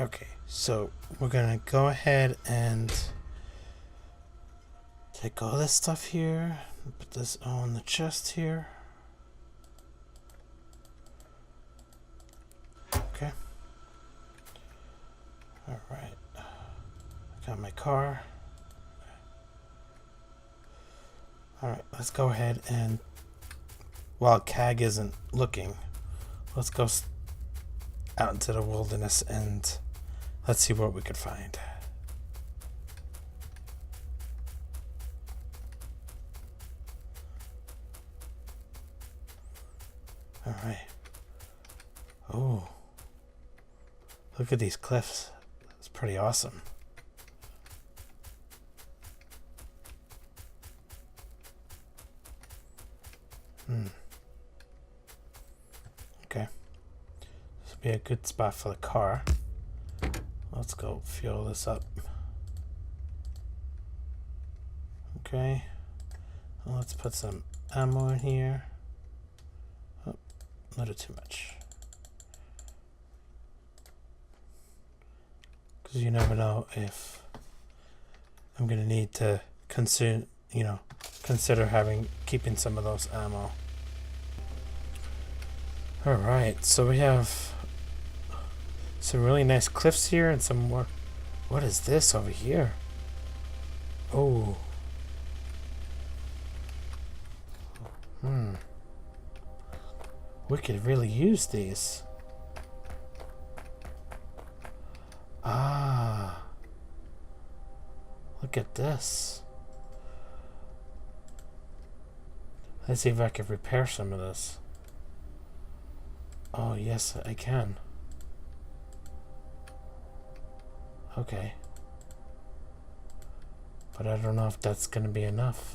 Okay, so we're gonna go ahead and take all this stuff here, put this on the chest here. Okay. Alright. I got my car. Alright, let's go ahead and, while CAG isn't looking, let's go out into the wilderness and let's see what we could find. Alright. Oh. Look at these cliffs. It's pretty awesome. Okay. This would be a good spot for the car. Let's go fuel this up. Okay. Well, let's put some ammo in here. Oh, a little too much. Because you never know if I'm going to need to consider keeping some of those ammo. Alright, so we have some really nice cliffs here and some more. What is this over here? Oh. We could really use these. Ah. Look at this. Let's see if I can repair some of this. Oh, yes, I can. Okay. But I don't know if that's going to be enough.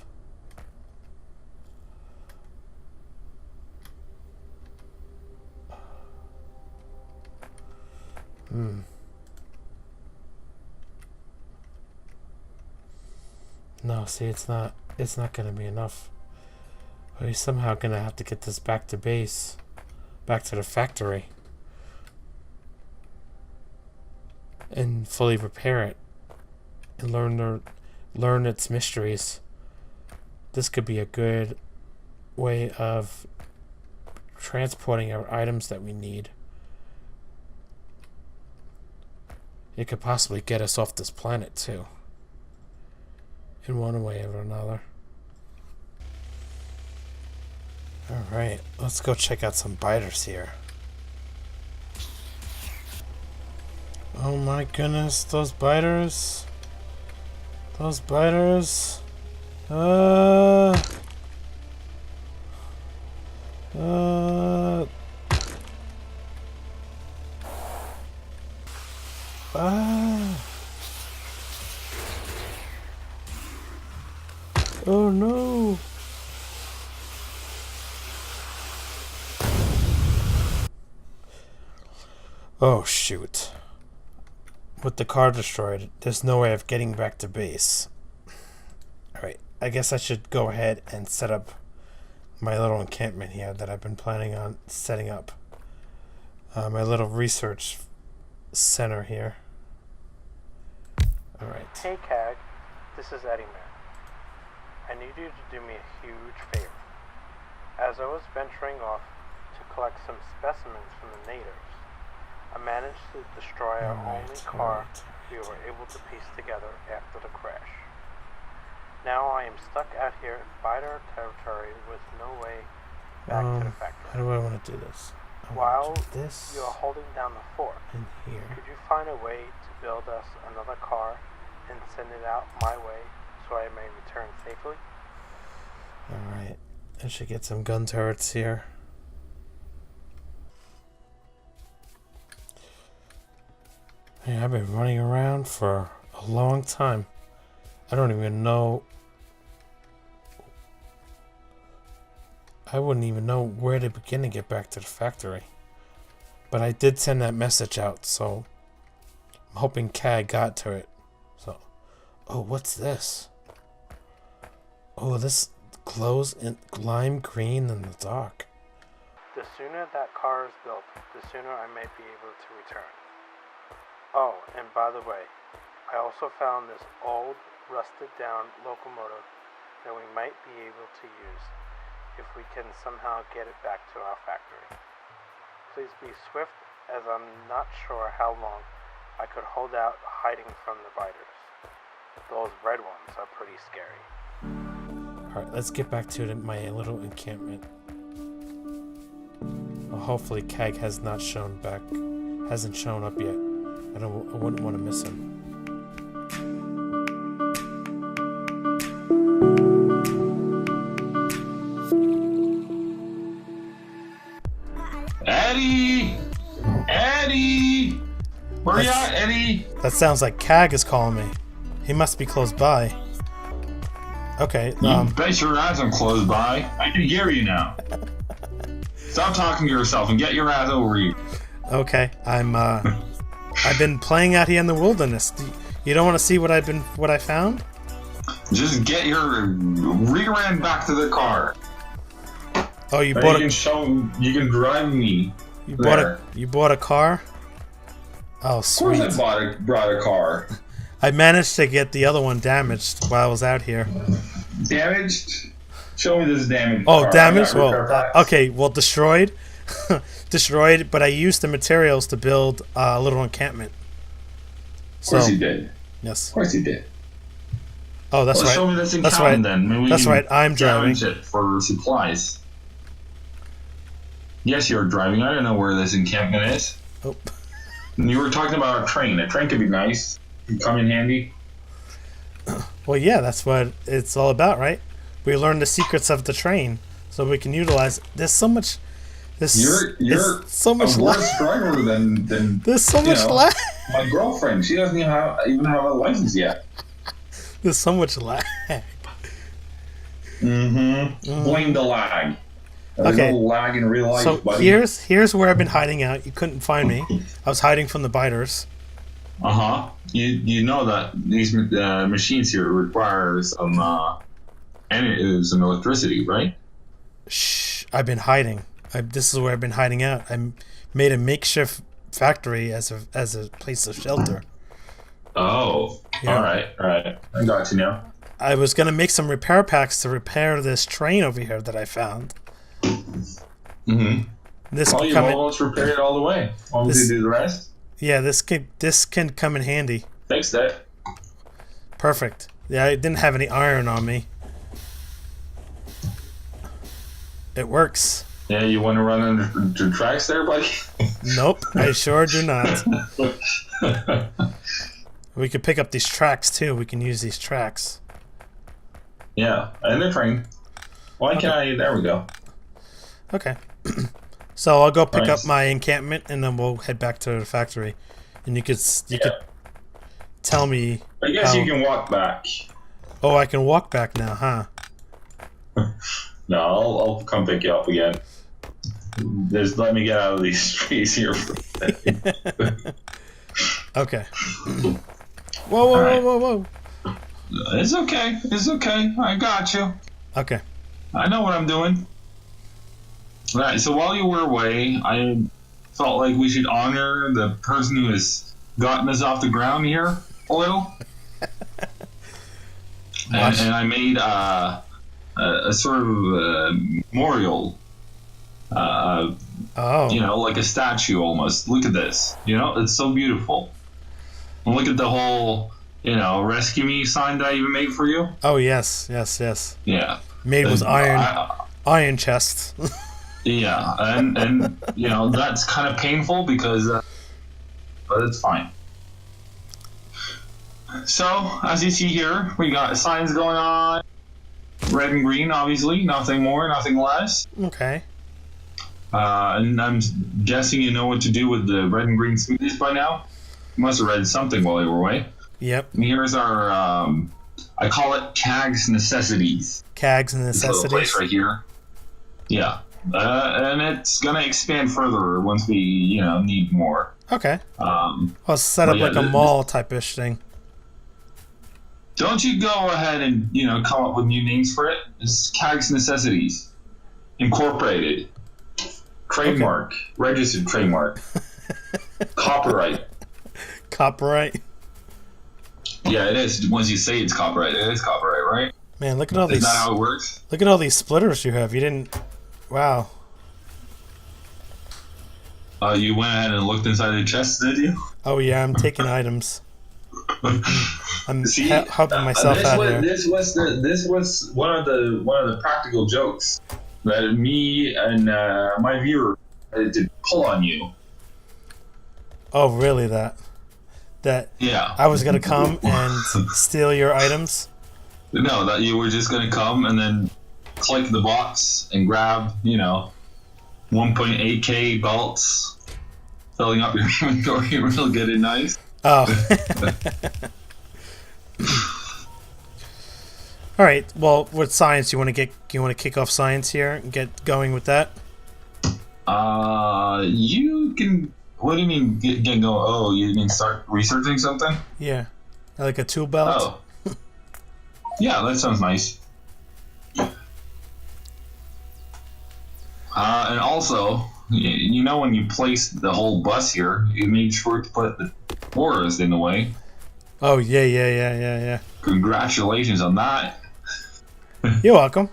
No, see, it's not going to be enough. We're somehow going to have to get this back to base. Back to the factory. And fully repair it. And learn its mysteries. This could be a good way of transporting our items that we need. It could possibly get us off this planet too. In one way or another. Alright, let's go check out some biters here. Oh my goodness, those biters. Those biters. Ah. Oh no. Oh shoot. With the car destroyed, there's no way of getting back to base. Alright, I guess I should go ahead and set up my little encampment here that I've been planning on setting up. My little research center here. Alright. Hey CAG, this is EddieMan. I need you to do me a huge favor. As I was venturing off to collect some specimens from the natives, I managed to destroy our only car we were able to piece together after the crash. Now I am stuck out here in biter territory with no way back to the factory. How do I want to do this? While you are holding down the fort, in here. Could you find a way to build us another car and send it out my way so I may return safely? Alright, I should get some gun turrets here. Hey, I've been running around for a long time. I don't even know. I wouldn't even know where to begin to get back to the factory. But I did send that message out, so I'm hoping CAG got to it. So, oh, what's this? Oh, this glows in lime green in the dark. The sooner that car is built, the sooner I may be able to return. Oh, and by the way, I also found this old, rusted down locomotive that we might be able to use if we can somehow get it back to our factory. Please be swift, as I'm not sure how long I could hold out hiding from the biters. Those red ones are pretty scary. Alright, let's get back to my little encampment. Well, hopefully CAG hasn't shown up yet. I wouldn't want to miss him. Eddie! Eddie! Where you at, Eddie? That sounds like CAG is calling me. He must be close by. Okay, You bet your ass I'm close by. I can hear you now. Stop talking to yourself and get your ass over here. okay. I've been playing out here in the wilderness. You don't want to see what I found? Just get your rear end back to the car. Oh, you You bought you can drive me. you bought a car? Oh, Of course sweet. I brought a car. I managed to get the other one damaged while I was out here. Damaged? Show me this damaged Oh, car. damaged? I got Well, repair parts. okay, well, destroyed. Destroyed, but I used the materials to build a little encampment. Of course you did. Yes. Of course you did. Oh, that's Well, right. show me this That's encampment right. then. Maybe we That's can right. I'm driving. damage it for supplies. Yes, you're driving. I don't know where this encampment is. Oh. You were talking about a train. A train could be nice. Could come in handy. Well, yeah, that's what it's all about, right? We learn the secrets of the train, so we can utilize. There's so much. You're so much a lag. worse driver than There's so much know, lag. my girlfriend. She doesn't even have a license yet. There's so much lag. Blame the lag. There's Okay. no lag in real life, So buddy. here's where I've been hiding out. You couldn't find me. I was hiding from the biters. You know that these machines here require some electricity, right? Shh. I've been hiding. This is where I've been hiding out. I made a makeshift factory as a place of shelter. Oh, Yeah. all right. I got you now. I was gonna make some repair packs to repair this train over here that I found. Mm-hmm. This Well, can you've come in, almost repaired it all the way. Want me to do the rest? yeah, this can come in handy. Fix that. Perfect. Yeah, I didn't have any iron on me. It works. Yeah, you want to run under the tracks there, buddy? Nope, I sure do not. We could pick up these tracks too. We can use these tracks. Yeah, and the train. Why can't I? There we go. Okay. So I'll go pick Nice. up my encampment and then we'll head back to the factory. And you could tell me. I guess how- you can walk back. Oh, I can walk back now, huh? No, I'll come pick you up again. Just let me get out of these trees here. Okay. Whoa! Alright. Whoa! It's okay. It's okay. I got you. Okay. I know what I'm doing. All right. So while you were away, I felt like we should honor the person who has gotten us off the ground here a little. And I made a sort of memorial. Oh. You know, like a statue almost. Look at this. You know, it's so beautiful. And look at the whole, rescue me sign that I even made for you. Oh yes. Yeah. Made with iron chest. Yeah, and that's kind of painful because, but it's fine. So, as you see here, we got signs going on. Red and green, obviously. Nothing more, nothing less. Okay. And I'm guessing you know what to do with the red and green smoothies by now. You must have read something while you were away. Yep. And here's our, I call it CAG's Necessities. CAG's This little necessities. place right here. Yeah. And it's going to expand further once we, need more. Okay. I'll set up yeah, like a mall type-ish thing. Don't you go ahead and, come up with new names for it. It's CAG's Necessities. Incorporated. Trademark. Registered trademark. Copyright. Copyright. Yeah, it is. Once you say it's copyright, it is copyright, right? Man, look at all these. Is that how it works? Look at all these splitters you have. You didn't. Wow. You went ahead and looked inside the chest, did you? Oh yeah, I'm taking items. I'm See, helping myself out here. This was one of the practical jokes that me and my viewer did pull on you. Oh really? That Yeah. I was gonna come and steal your items. No, that you were just gonna come and then click the box and grab, 1.8k belts, filling up your inventory real good and nice. Oh. All right. Well, with science, you want to kick off science here and get going with that? You can. What do you mean get going? Oh, you mean start researching something? Yeah, like a tool belt. Oh. Yeah, that sounds nice. And also, when you placed the whole bus here, you made sure to put the forest in the way. Oh, yeah. Congratulations on that. You're welcome.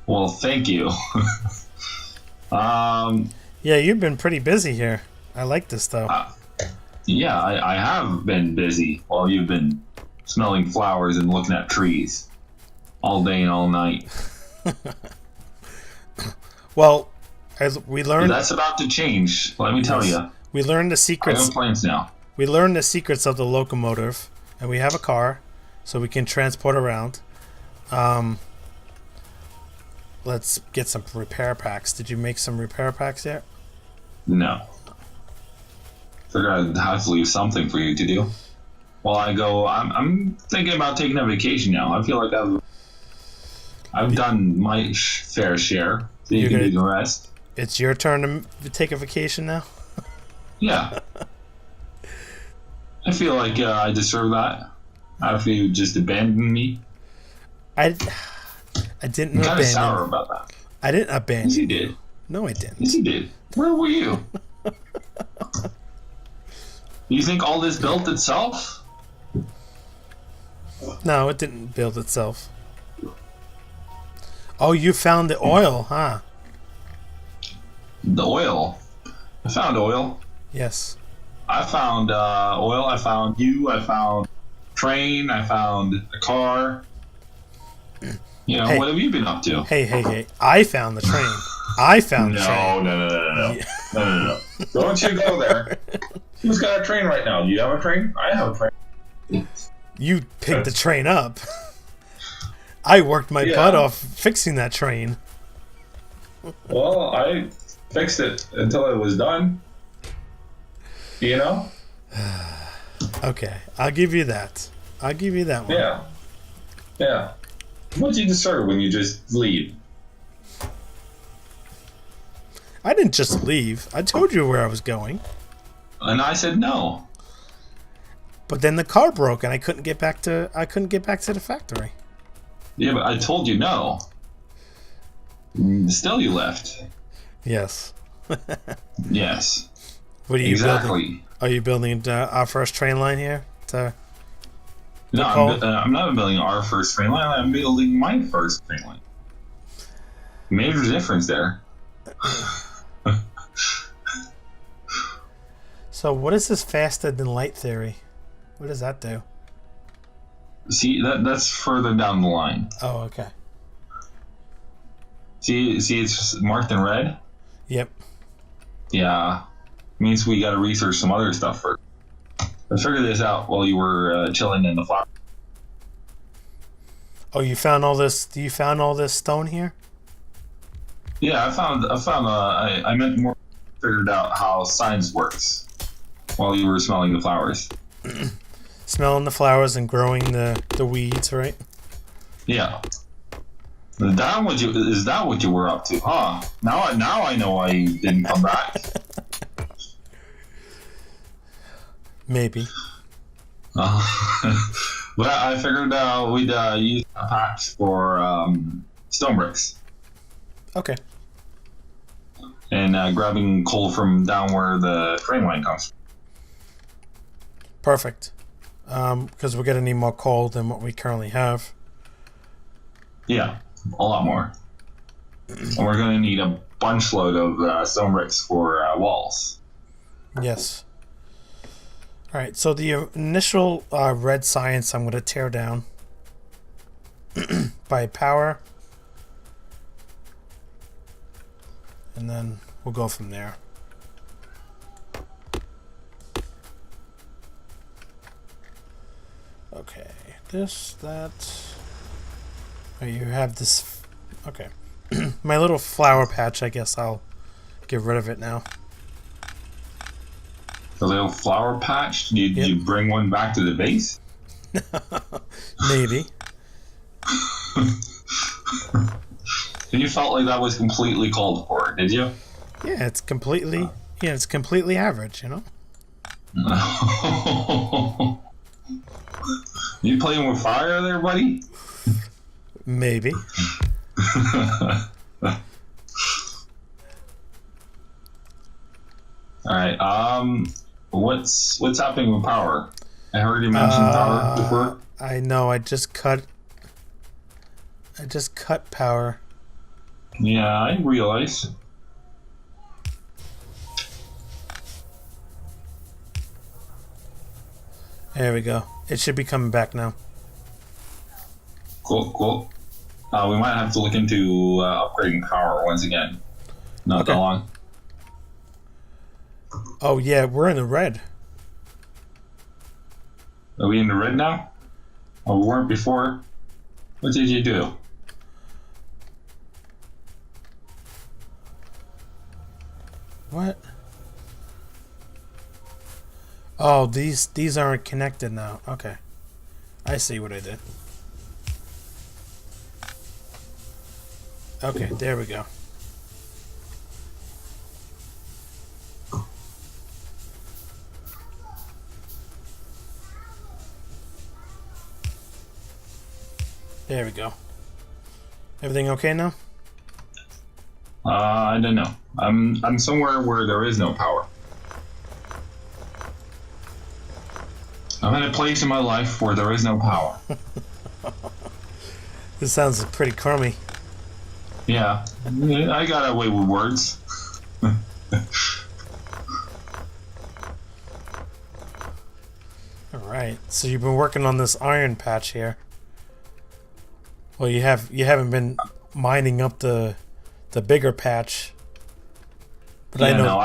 Well, thank you. Yeah, you've been pretty busy here. I like this, though. Yeah, I have been busy while you've been smelling flowers and looking at trees all day and all night. Well, as we learned, that's about to change. Let me tell you. We learned the I secrets. have plans now. We learned the secrets of the locomotive, and we have a car, so we can transport around. Let's get some repair packs. Did you make some repair packs yet? No. Figure I'd have to leave something for you to do. While I go, I'm thinking about taking a vacation now. I feel like I've done my fair share. So you can do the rest. It's your turn to take a vacation now? Yeah. I feel like I deserve that. After you just abandoned me. I didn't abandon. I'm kind of sour about that. I didn't abandon. Yes, you did. No, I didn't. Yes, you did. Where were you? You think all this built itself? No, it didn't build itself. Oh, you found the oil, huh? The oil? I found oil. Yes. I found oil. I found you. I found train. I found a car. Hey. What have you been up to? Hey. I found the train. I found the train. No. No. Don't you go there. Who's got a train right now? Do you have a train? I have a train. You picked the train up. I worked my butt off fixing that train. Well, I fixed it until it was done. Okay, I'll give you that. I'll give you that one. Yeah. What do you deserve when you just leave? I didn't just leave. I told you where I was going. And I said no. But then the car broke and I couldn't get back to the factory. Yeah, but I told you no. Still you left. Yes. Yes. What are you exactly. building? Are you building our first train line here? No, I'm not building our first train line. I'm building my first train line. Major difference there. So what is this faster than light theory? What does that do? See, that's further down the line. Oh, okay. See, it's marked in red? Yep. Yeah. Means we gotta research some other stuff first. I figured this out while you were chilling in the flower. Oh, you found all this? You found all this stone here? Yeah, I meant more figured out how science works while you were smelling the flowers. Smelling the flowers and growing the weeds, right? Yeah. Is that what you were up to? Huh? Now I know why you didn't come back. Maybe. But I figured we'd use a patch for stone bricks. Okay. and grabbing coal from down where the train line comes. Perfect. Because we're going to need more coal than what we currently have. Yeah, a lot more. And we're going to need a bunch load of stone bricks for walls. Yes. All right, so the initial red science I'm going to tear down by power. And then we'll go from there. Okay, this, that. Oh, you have this. Okay. My little flower patch, I guess I'll get rid of it now. The little flower patch? Did you bring one back to the base? Maybe. You felt like that was completely called for, did you? Yeah, it's completely. Yeah, it's completely average, you know. You playing with fire there, buddy? Maybe. All right. What's happening with power? I heard you mention power before. I know. I just cut power. Yeah, I realize. There we go. It should be coming back now. Cool, cool. We might have to look into upgrading power once again. Not that long. Oh yeah, we're in the red. Are we in the red now? Oh, we weren't before. What did you do? What? Oh, these aren't connected now. Okay. I see what I did. Okay, there we go. There we go. Everything okay now? I don't know. I'm somewhere where there is no power. I'm in a place in my life where there is no power. This sounds pretty crummy. Yeah, I got away with words. All right. So you've been working on this iron patch here. Well, you haven't been mining up the bigger patch. But yeah, I know no,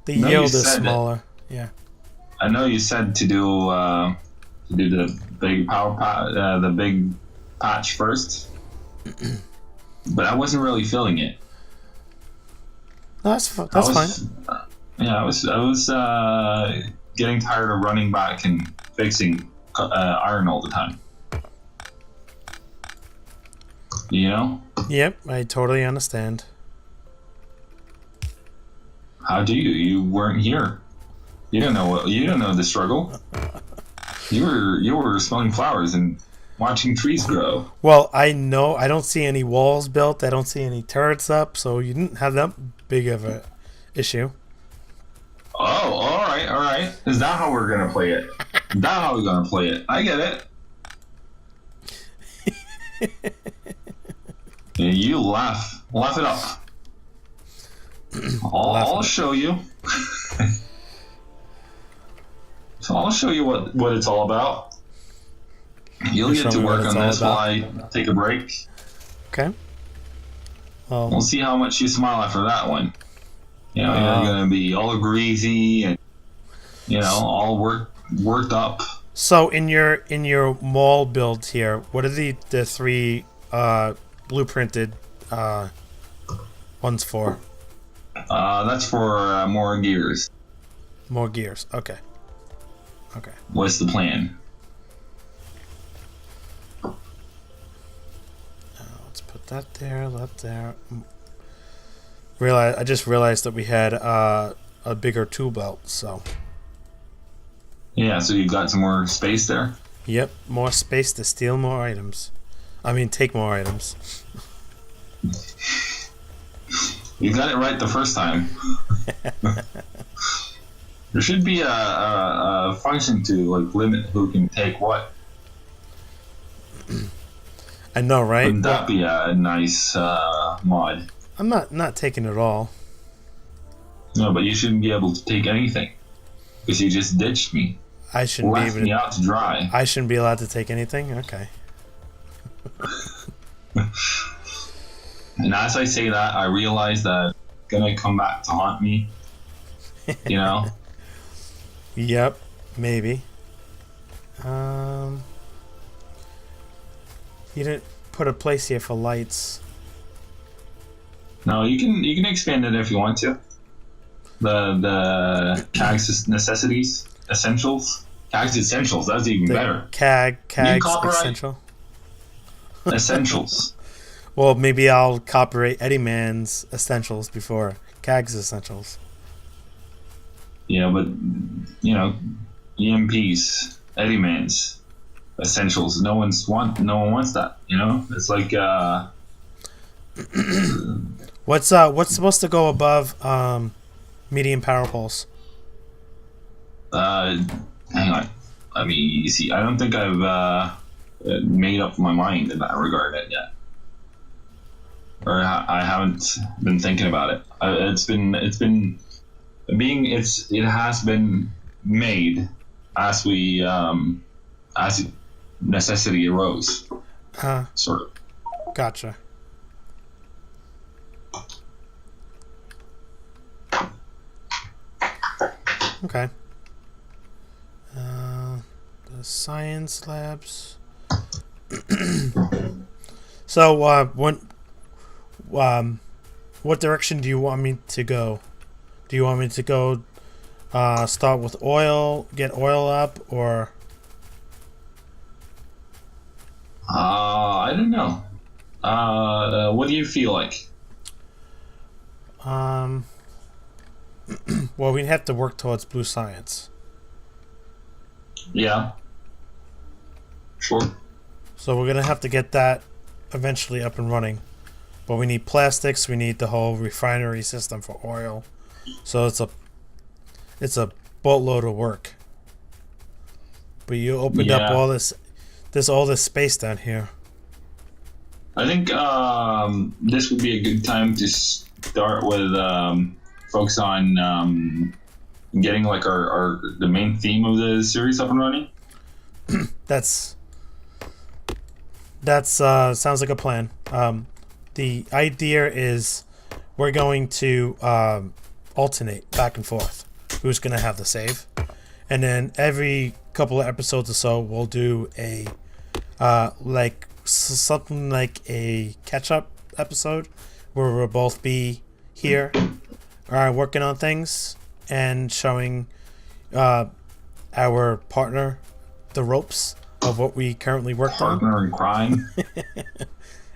the yield is smaller. Yeah. I know you said to do the big the big patch first, but I wasn't really feeling it. No, that's fine. Yeah, I was getting tired of running back and fixing iron all the time. You know? Yep, I totally understand. How do you? You weren't here. You don't know. You don't know the struggle. You were smelling flowers and watching trees grow. Well, I know. I don't see any walls built. I don't see any turrets up. So you didn't have that big of a issue. Oh, all right. Is that how we're gonna play it? Is that how we're gonna play it? I get it. Yeah, you laugh it up. I'll show you. So I'll show you what it's all about. You'll get to work on this while I take a break. Okay. We'll see how much you smile after that one. You know, you're gonna be all greasy and all worked up. So in your mall builds here, what are the three blueprinted ones for? That's for more gears. More gears. Okay. What's the plan? Let's put that there. That there. I just realized that we had a bigger tool belt. So. Yeah. So you got some more space there. Yep. More space to steal more items. I mean, take more items. You got it right the first time. There should be a function to like limit who can take what. I know, right? Wouldn't that be a nice mod? I'm not taking it all. No, but you shouldn't be able to take anything because you just ditched me. I shouldn't Left be able me to. out to dry. I shouldn't be allowed to take anything. Okay. And as I say that, I realize that it's gonna come back to haunt me. You know. Yep. Maybe. You didn't put a place here for lights. No, you can expand it if you want to. The CAG's necessities, essentials. CAG's essentials. That's even better. CAG's essential. Essentials. Well, maybe I'll copyright EddieMan's essentials before CAG's essentials. Yeah, but you know, EMPs, EddieMan's essentials. No one wants that. You know, it's like what's supposed to go above medium power pulse? hang on. Let me see. I don't think I've made up my mind in that regard yet, or I haven't been thinking about it. It has been made as we as necessity arose. Sort of. Gotcha. Okay. The science labs. So, what direction do you want me to go? Do you want me to go start with oil, get oil up, or? I don't know. What do you feel like? Well, we'd have to work towards blue science. Yeah. Sure. So we're gonna have to get that eventually up and running. But we need plastics, we need the whole refinery system for oil. So it's a boatload of work. But you opened up all this space down here. I think this would be a good time to start with focus on getting like the main theme of the series up and running. That's sounds like a plan. The idea is we're going to alternate back and forth who's going to have the save, and then every couple of episodes or so we'll do a something like a catch-up episode where we'll both be here working on things and showing our partner the ropes of what we currently worked on. Partner in crime.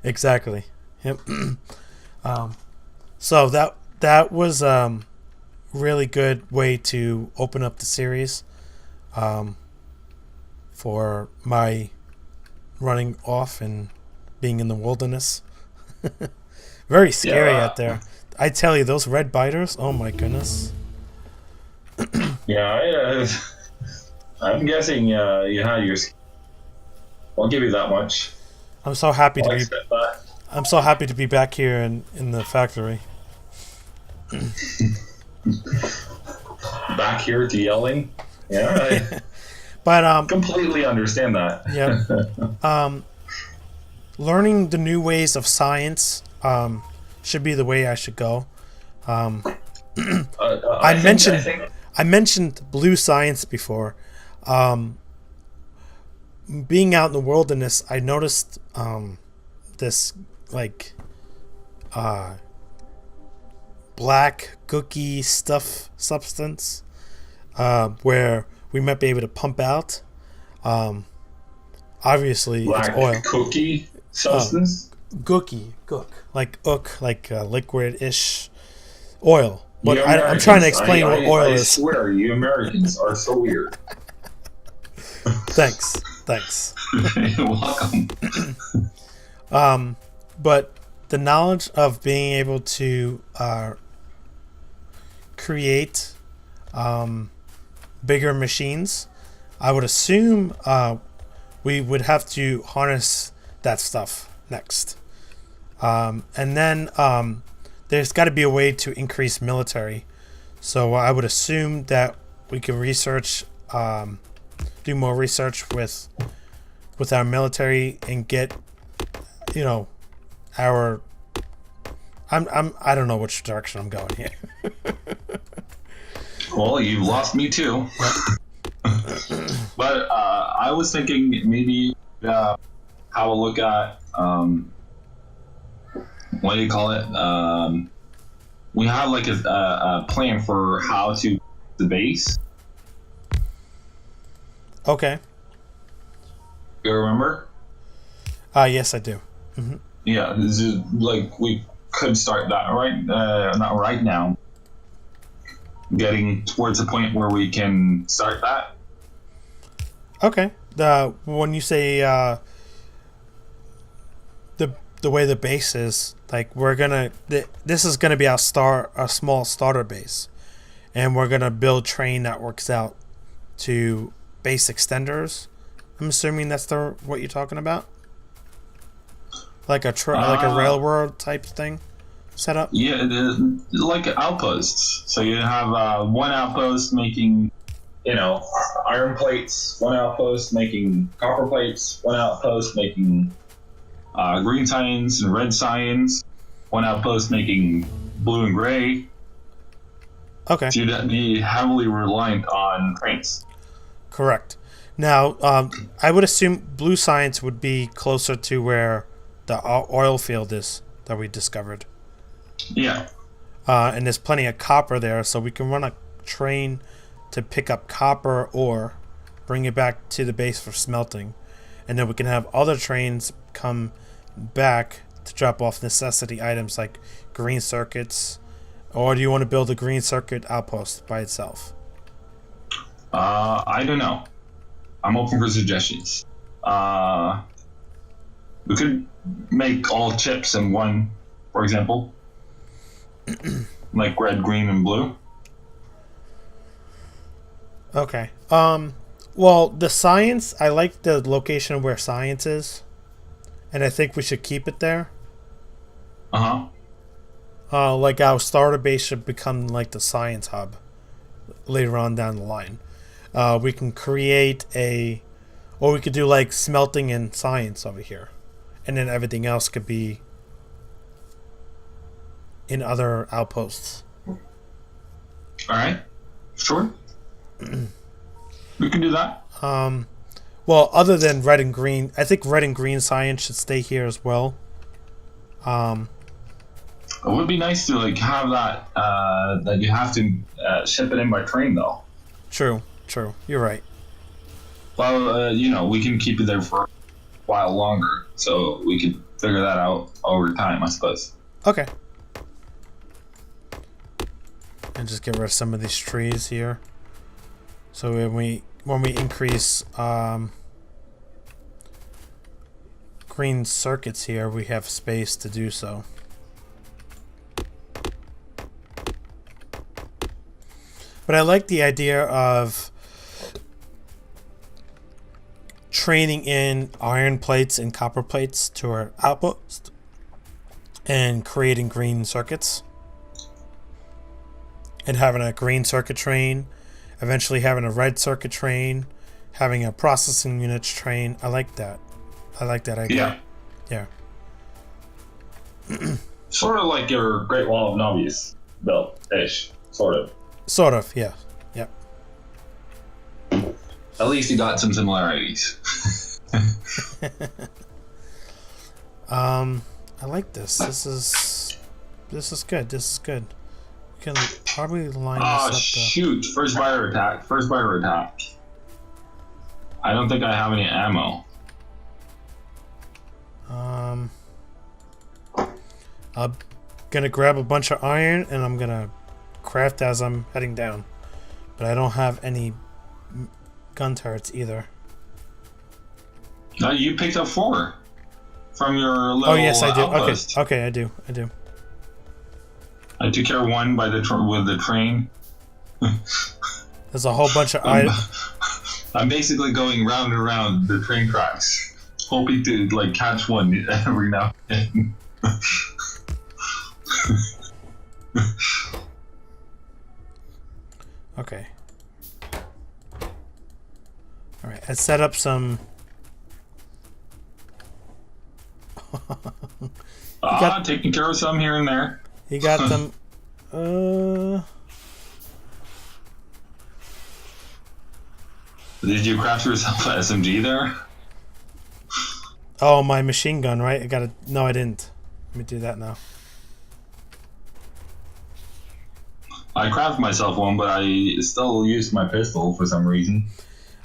Exactly. Yep. So that was really good way to open up the series for my running off and being in the wilderness. Very scary out there. I tell you, those red biters, oh my goodness. Yeah, I'm guessing you had your... I'll give you that much. I'm so happy to be back here in the factory. Back here to yelling? Yeah, But completely understand that. Yeah. Learning the new ways of science should be the way I should go. I mentioned blue science before. Being out in the wilderness, I noticed this like black cookie substance where we might be able to pump out. Obviously, black it's oil. Cookie substance. Gook, like liquid-ish oil. But I'm trying to explain what oil is. I swear, you Americans are so weird. Thanks. You're welcome. But the knowledge of being able to create bigger machines, I would assume we would have to harness that stuff next. And then there's got to be a way to increase military. So I would assume that we can research, do more research with our military and get, you know, our. I don't know which direction I'm going here. Well, you lost me too. But I was thinking maybe have a look at what do you call it? We have like a plan for how to the base. Okay. You remember? Yes, I do. Mm-hmm. Yeah, this is like we could start that not right now. Getting towards a point where we can start that. Okay. When you say the way the base is, like this is gonna be our small starter base, and we're gonna build train networks out to base extenders. I'm assuming that's what you're talking about, like like a railroad type thing setup. Yeah, like outposts. So you have one outpost making, iron plates. One outpost making copper plates. One outpost making green science and red science. One outpost making blue and gray. Okay. So you'd be heavily reliant on trains. Correct. Now, I would assume blue science would be closer to where the oil field is that we discovered. Yeah. And there's plenty of copper there, so we can run a train to pick up copper ore, bring it back to the base for smelting, and then we can have other trains come back to drop off necessity items like green circuits. Or do you want to build a green circuit outpost by itself? I don't know. I'm open for suggestions. We could make all chips in one, for example. Like red, green, and blue. Okay. Well, the science, I like the location where science is, and I think we should keep it there. Like our starter base should become like the science hub later on down the line. We can create or we could do like smelting and science over here, and then everything else could be in other outposts. All right, sure. We can do that. Well, other than red and green, I think red and green science should stay here as well. It would be nice to like have that that you have to ship it in by train though. True. You're right. Well, we can keep it there for a while longer, so we could figure that out over time, I suppose. Okay. And just get rid of some of these trees here. So when we increase green circuits here, we have space to do so. But I like the idea of training in iron plates and copper plates to our outpost and creating green circuits. And having a green circuit train, eventually having a red circuit train, having a processing units train. I like that. I like that idea. Yeah. Sort of like your Great Wall of Nauvis built-ish, sort of. Sort of, yeah. Yep. At least you got some similarities. I like this. This is good. This is good. We can probably line this up. Oh shoot! First fire attack. I don't think I have any ammo. I'm gonna grab a bunch of iron and I'm gonna craft as I'm heading down. But I don't have any gun turrets either. No, you picked up 4. from your little Oh yes, I do. outpost. Okay, I do. I took care of one by with the train. There's a whole bunch of items. I'm basically going round and round the train tracks, hoping to like catch one every now and then. Okay. All right, I set up some. Taking care of some here and there. You got them. Did you craft yourself an SMG there? Oh, my machine gun, right? I got it. No, I didn't. Let me do that now. I crafted myself one, but I still used my pistol for some reason.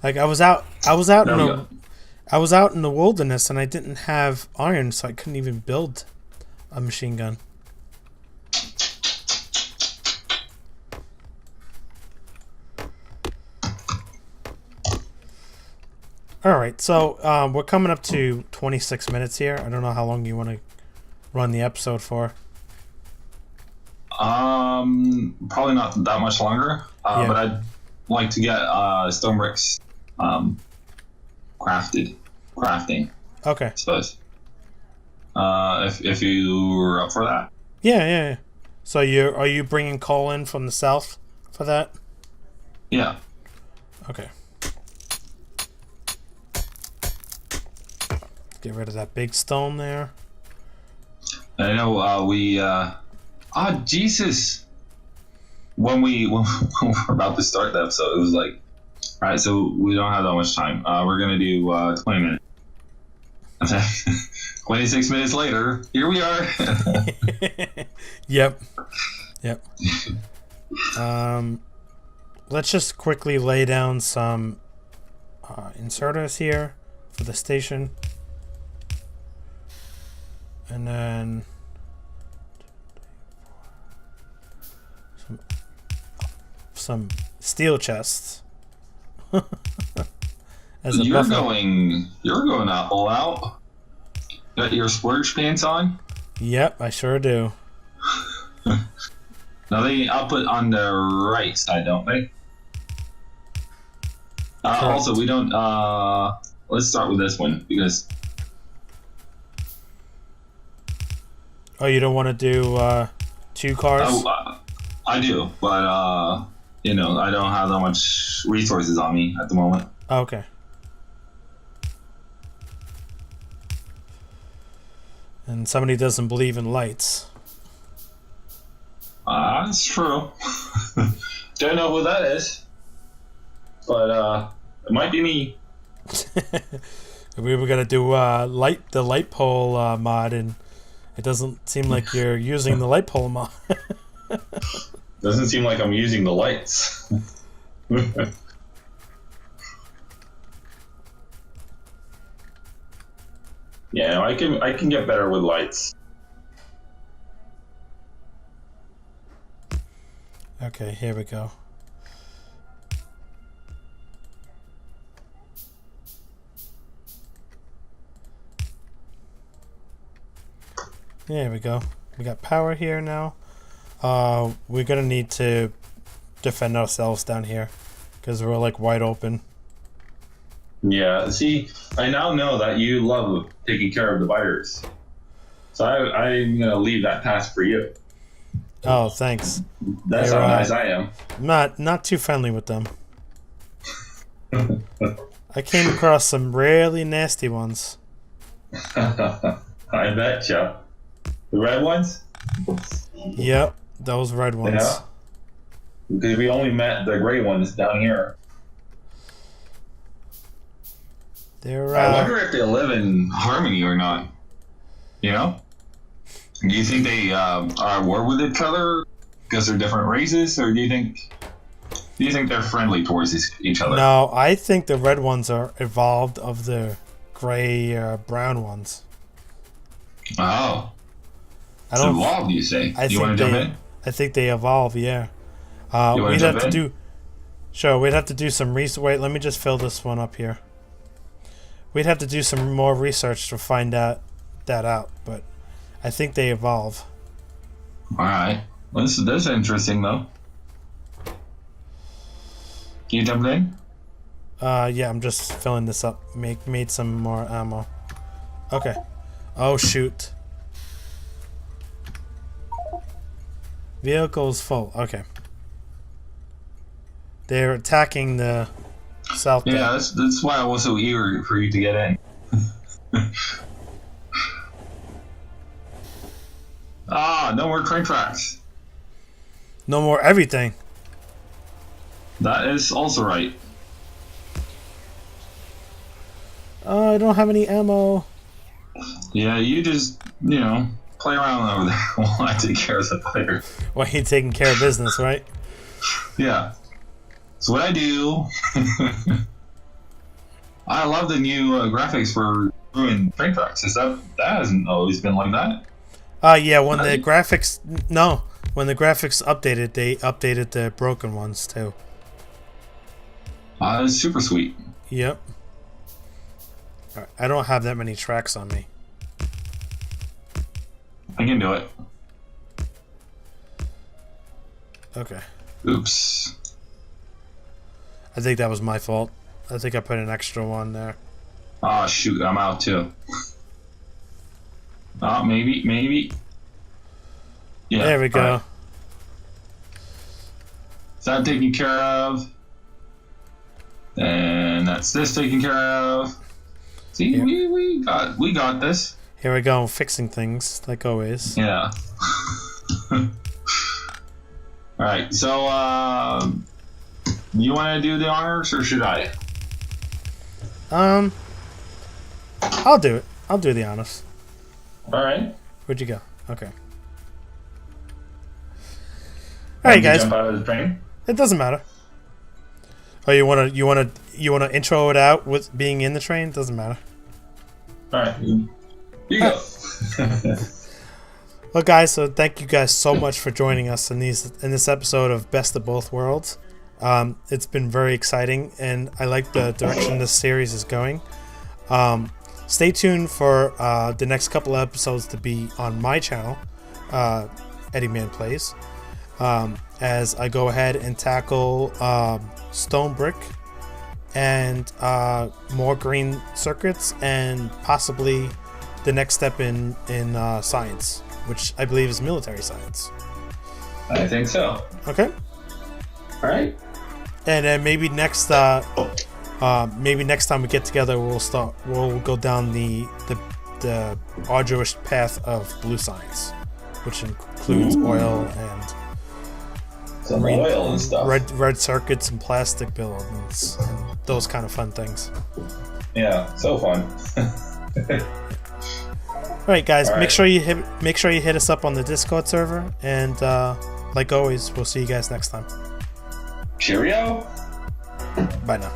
Like I was out in There I was out in the wilderness and I didn't have iron, so I couldn't even build a machine gun. All right, so we're coming up to 26 minutes here. I don't know how long you want to run the episode for. Probably not that much longer. Yeah. But I'd like to get stone bricks crafting. Okay. I suppose. If you were up for that. Yeah. So are you bringing coal in from the south for that? Yeah. Okay. Get rid of that big stone there. I know Jesus! When we were about to start the episode, it was like, all right, so we don't have that much time. We're gonna do 20 minutes. 26 minutes later, here we are. Yep. Let's just quickly lay down some inserters here for the station. And then some steel chests. As a You're buffer. going all out. Got your splurge pants on? Yep, I sure do. Now they output on the right side, don't they? Also, we don't. Let's start with this one because. Oh, you don't want to do 2 cars? Oh, I do, but I don't have that much resources on me at the moment. Oh, okay. And somebody doesn't believe in lights. That's true. Don't know who that is, but it might be me. We were gonna do the light pole mod, and it doesn't seem like you're using the light pole mod. Doesn't seem like I'm using the lights. Yeah, I can get better with lights. Okay, here we go. There we go. We got power here now. We're gonna need to defend ourselves down here because we're like wide open. Yeah, see, I now know that you love taking care of the biters. So I'm going to leave that task for you. Oh, thanks. That's how nice I am. I'm not too friendly with them. I came across some really nasty ones. I betcha. The red ones? Yep, those red ones. Yeah. Because we only met the gray ones down here. I wonder if they live in harmony or not. You know? Do you think they are at war with each other because they're different races, or do you think they're friendly towards each other? No, I think the red ones are evolved of the gray brown ones. Oh. Evolved, you say? You want to jump in? I think they evolve, yeah. We'd have to do. Sure, we'd have to do some research. Wait, let me just fill this one up here. We'd have to do some more research to find out that out, but I think they evolve. All right. Well, this is interesting though. Can you jump in? Yeah, I'm just filling this up. Made some more ammo. Okay. Oh shoot. Vehicle's full. Okay. They're attacking the south. Yeah, that's why I was so eager for you to get in. No more train tracks. No more everything. That is also right. I don't have any ammo. Yeah, you just, play around over there while I take care of the fire. Well, you're taking care of business, right? Yeah. That's what I do. I love the new graphics for ruined train tracks. That hasn't always been like that? Yeah, when the graphics... No. When the graphics updated, they updated the broken ones, too. It's super sweet. Yep. All right, I don't have that many tracks on me. I can do it. Okay. Oops. I think that was my fault. I think I put an extra one there. Oh, shoot. I'm out, too. Maybe. Yeah. There we go. Right. Is that taken care of? And that's this taken care of. See, yeah. we got this. Here we go, fixing things like always. Yeah. All right. So, you want to do the honors or should I? I'll do it. I'll do the honors. All right. Where'd you go? Okay. All right, guys. Jump out of the train? It doesn't matter. Oh, you wanna intro it out with being in the train? It doesn't matter. All right. Here you go. Well, guys, so thank you guys so much for joining us in this episode of Best of Both Worlds. It's been very exciting, and I like the direction this series is going. Stay tuned for the next couple of episodes to be on my channel, EddieManPlays, as I go ahead and tackle stone brick and more green circuits, and possibly the next step in science, which I believe is military science. I think so. Okay. All right. And then maybe next time we get together, we'll go down the arduous path of blue science, which includes oil and some oil and stuff. Red circuits and plastic buildings and those kind of fun things. Yeah, so fun. All right, guys. All right. Make sure you hit us up on the Discord server, and like always, we'll see you guys next time. Cheerio. Bye now.